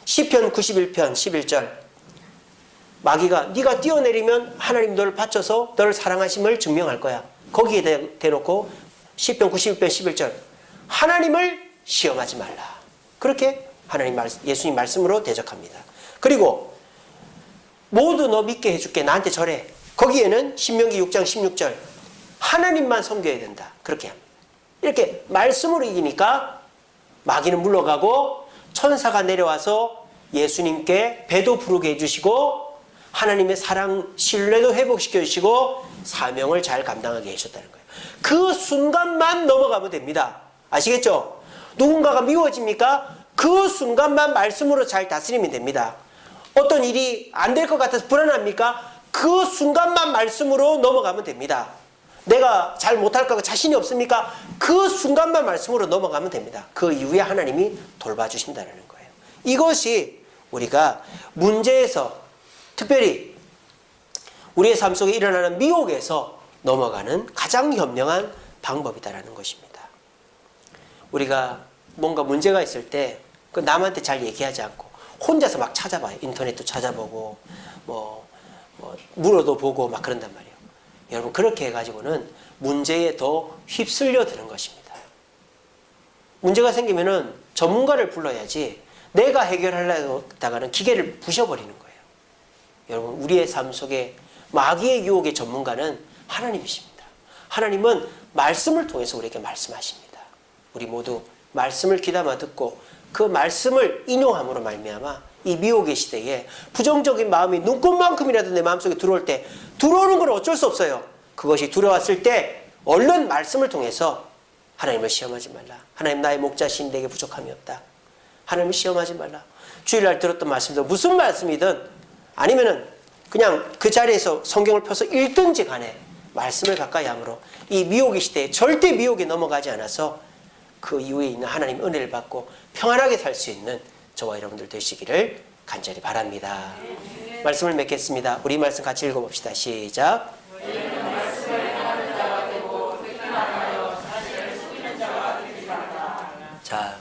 시편 91편 11절. 마귀가 네가 뛰어내리면 하나님 너를 받쳐서 너를 사랑하심을 증명할 거야. 거기에 대놓고 시편 91편 11절. 하나님을 시험하지 말라. 그렇게 예수님 말씀으로 대적합니다. 그리고 모두 너 믿게 해줄게. 나한테 절해. 거기에는 신명기 6장 16절. 하나님만 섬겨야 된다. 그렇게 합니다. 이렇게 말씀으로 이기니까 마귀는 물러가고 천사가 내려와서 예수님께 배도 부르게 해주시고 하나님의 사랑, 신뢰도 회복시켜 주시고 사명을 잘 감당하게 해주셨다는 거예요. 그 순간만 넘어가면 됩니다. 아시겠죠? 누군가가 미워집니까? 그 순간만 말씀으로 잘 다스리면 됩니다. 어떤 일이 안 될 것 같아서 불안합니까? 그 순간만 말씀으로 넘어가면 됩니다. 내가 잘 못할 것 자신이 없습니까? 그 순간만 말씀으로 넘어가면 됩니다. 그 이후에 하나님이 돌봐주신다는 거예요. 이것이 우리가 문제에서 특별히 우리의 삶 속에 일어나는 미혹에서 넘어가는 가장 현명한 방법이다라는 것입니다. 우리가 뭔가 문제가 있을 때 그 남한테 잘 얘기하지 않고 혼자서 막 찾아봐요. 인터넷도 찾아보고 물어도 보고 막 그런단 말이에요. 여러분 그렇게 해가지고는 문제에 더 휩쓸려 드는 것입니다. 문제가 생기면은 전문가를 불러야지 내가 해결하려다가는 기계를 부셔버리는 거예요. 여러분 우리의 삶 속에 마귀의 유혹의 전문가는 하나님이십니다. 하나님은 말씀을 통해서 우리에게 말씀하십니다. 우리 모두 말씀을 귀담아 듣고 그 말씀을 인용함으로 말미암아 이 미혹의 시대에 부정적인 마음이 눈꽃만큼이라도 내 마음속에 들어올 때 들어오는 건 어쩔 수 없어요. 그것이 들어왔을 때 얼른 말씀을 통해서 하나님을 시험하지 말라. 하나님 나의 목자신 내게 부족함이 없다. 하나님을 시험하지 말라. 주일날 들었던 말씀도 무슨 말씀이든 아니면은 그냥 그 자리에서 성경을 펴서 읽든지 간에 말씀을 가까이 함으로 이 미혹의 시대에 절대 미혹에 넘어가지 않아서 그 이후에 있는 하나님 은혜를 받고 평안하게 살 수 있는 저와 여러분들 되시기를 간절히 바랍니다. 말씀을 맺겠습니다. 우리 말씀 같이 읽어봅시다. 시작. 자,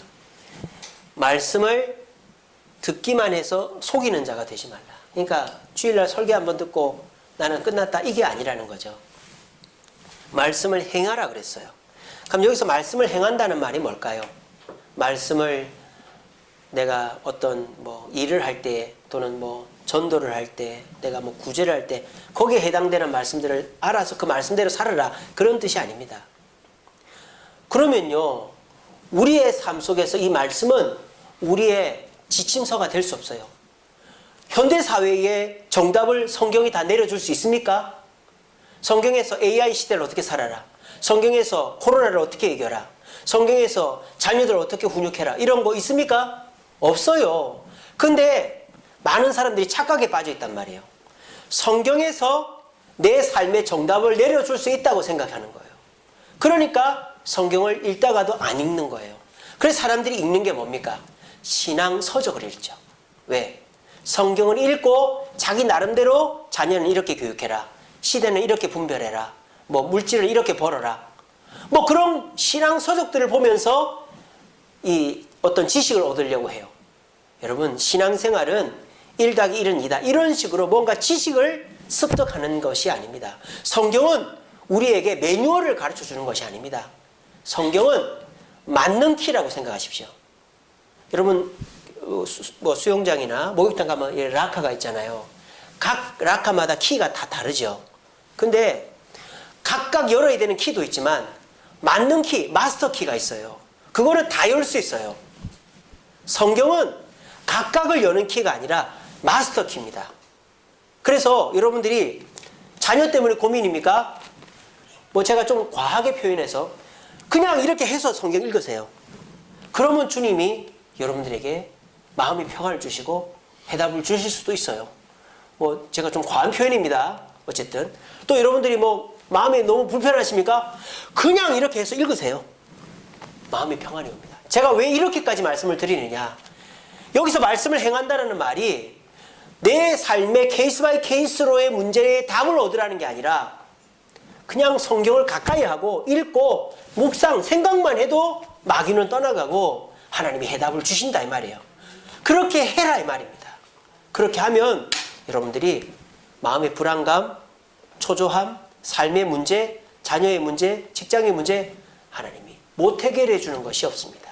말씀을 듣기만 해서 속이는 자가 되지 말라. 그러니까 주일날 설교 한번 듣고 나는 끝났다 이게 아니라는 거죠. 말씀을 행하라 그랬어요. 그럼 여기서 말씀을 행한다는 말이 뭘까요? 말씀을 내가 어떤 일을 할 때 또는 전도를 할 때 내가 구제를 할 때 거기에 해당되는 말씀들을 알아서 그 말씀대로 살아라 그런 뜻이 아닙니다. 그러면요 우리의 삶 속에서 이 말씀은 우리의 지침서가 될 수 없어요. 현대사회에 정답을 성경이 다 내려줄 수 있습니까? 성경에서 AI 시대를 어떻게 살아라, 성경에서 코로나를 어떻게 이겨라, 성경에서 자녀들을 어떻게 훈육해라, 이런 거 있습니까? 없어요. 근데 많은 사람들이 착각에 빠져 있단 말이에요. 성경에서 내 삶의 정답을 내려줄 수 있다고 생각하는 거예요. 그러니까 성경을 읽다가도 안 읽는 거예요. 그래서 사람들이 읽는 게 뭡니까? 신앙 서적을 읽죠. 왜? 성경을 읽고 자기 나름대로 자녀는 이렇게 교육해라, 시대는 이렇게 분별해라, 뭐 물질을 이렇게 벌어라, 뭐 그런 신앙 서적들을 보면서 이 어떤 지식을 얻으려고 해요. 여러분, 신앙생활은 1+1은 2다, 이런 식으로 뭔가 지식을 습득하는 것이 아닙니다. 성경은 우리에게 매뉴얼을 가르쳐 주는 것이 아닙니다. 성경은 맞는 키라고 생각하십시오. 여러분, 뭐 수영장이나 목욕탕 가면 락카가 있잖아요. 각 락카마다 키가 다 다르죠. 근데 각각 열어야 되는 키도 있지만 맞는 키, 마스터 키가 있어요. 그거는 다 열 수 있어요. 성경은 각각을 여는 키가 아니라 마스터 키입니다. 그래서 여러분들이 자녀 때문에 고민입니까? 뭐 제가 좀 과하게 표현해서 그냥 이렇게 해서 성경 읽으세요. 그러면 주님이 여러분들에게 마음의 평안을 주시고 해답을 주실 수도 있어요. 뭐 제가 좀 과한 표현입니다. 어쨌든 또 여러분들이 뭐 마음이 너무 불편하십니까? 그냥 이렇게 해서 읽으세요. 마음의 평안이 옵니다. 제가 왜 이렇게까지 말씀을 드리느냐? 여기서 말씀을 행한다는 말이 내 삶의 케이스 바이 케이스로의 문제에 답을 얻으라는 게 아니라 그냥 성경을 가까이 하고 읽고 묵상, 생각만 해도 마귀는 떠나가고 하나님이 해답을 주신다 이 말이에요. 그렇게 해라 이 말입니다. 그렇게 하면 여러분들이 마음의 불안감, 초조함, 삶의 문제, 자녀의 문제, 직장의 문제 하나님이 못 해결해 주는 것이 없습니다.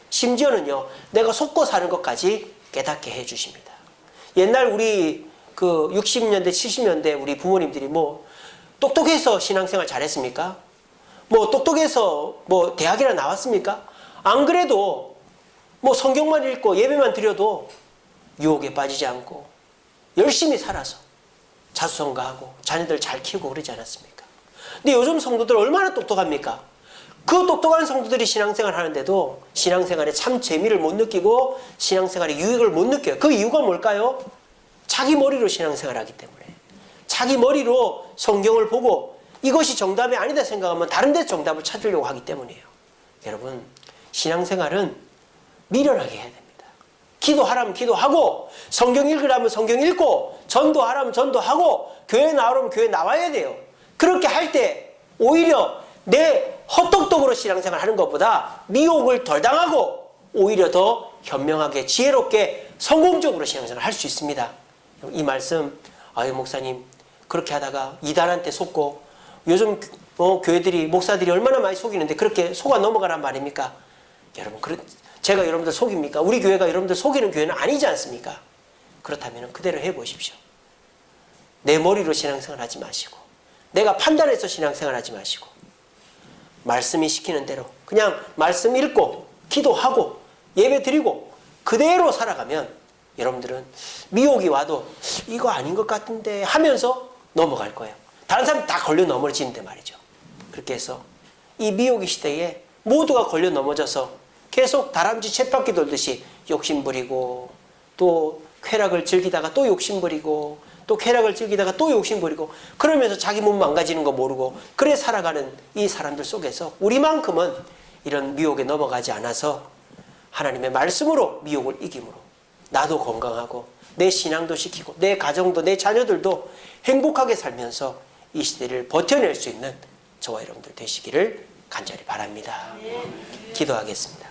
심지어는요, 내가 속고 사는 것까지 깨닫게 해 주십니다. 옛날 우리 그 60년대, 70년대 우리 부모님들이 뭐 똑똑해서 신앙생활 잘했습니까? 뭐 똑똑해서 뭐 대학이나 나왔습니까? 안 그래도 뭐 성경만 읽고 예배만 드려도 유혹에 빠지지 않고 열심히 살아서 자수성가하고 자녀들 잘 키우고 그러지 않았습니까? 근데 요즘 성도들 얼마나 똑똑합니까? 그 똑똑한 성도들이 신앙생활 하는데도 신앙생활에 참 재미를 못 느끼고 신앙생활의 유익을 못 느껴요. 그 이유가 뭘까요? 자기 머리로 신앙생활 하기 때문에. 자기 머리로 성경을 보고 이것이 정답이 아니다 생각하면 다른 데 정답을 찾으려고 하기 때문이에요. 여러분, 신앙생활은 미련하게 해야 됩니다. 기도하라면 기도하고, 성경 읽으라면 성경 읽고, 전도하라면 전도하고, 교회 나오라면 교회 나와야 돼요. 그렇게 할 때 오히려 내 헛똑똑으로 신앙생활 하는 것보다 미혹을 덜 당하고 오히려 더 현명하게 지혜롭게 성공적으로 신앙생활 할 수 있습니다. 이 말씀, 아유 목사님 그렇게 하다가 이단한테 속고, 요즘 교회들이 목사들이 얼마나 많이 속이는데 그렇게 속아 넘어가란 말입니까? 여러분, 제가 여러분들 속입니까? 우리 교회가 여러분들 속이는 교회는 아니지 않습니까? 그렇다면 그대로 해보십시오. 내 머리로 신앙생활 하지 마시고, 내가 판단해서 신앙생활 하지 마시고, 말씀이 시키는 대로 그냥 말씀 읽고 기도하고 예배 드리고 그대로 살아가면 여러분들은 미혹이 와도 이거 아닌 것 같은데 하면서 넘어갈 거예요. 다른 사람 다 걸려 넘어지는데 말이죠. 그렇게 해서 이 미혹의 시대에 모두가 걸려 넘어져서 계속 다람쥐 쳇바퀴 돌듯이 욕심부리고, 또 쾌락을 즐기다가 또 욕심부리고, 또 쾌락을 즐기다가 또 욕심부리고, 그러면서 자기 몸 망가지는 거 모르고 그래 살아가는 이 사람들 속에서 우리만큼은 이런 미혹에 넘어가지 않아서 하나님의 말씀으로 미혹을 이김으로 나도 건강하고 내 신앙도 지키고 내 가정도 내 자녀들도 행복하게 살면서 이 시대를 버텨낼 수 있는 저와 여러분들 되시기를 간절히 바랍니다. 기도하겠습니다.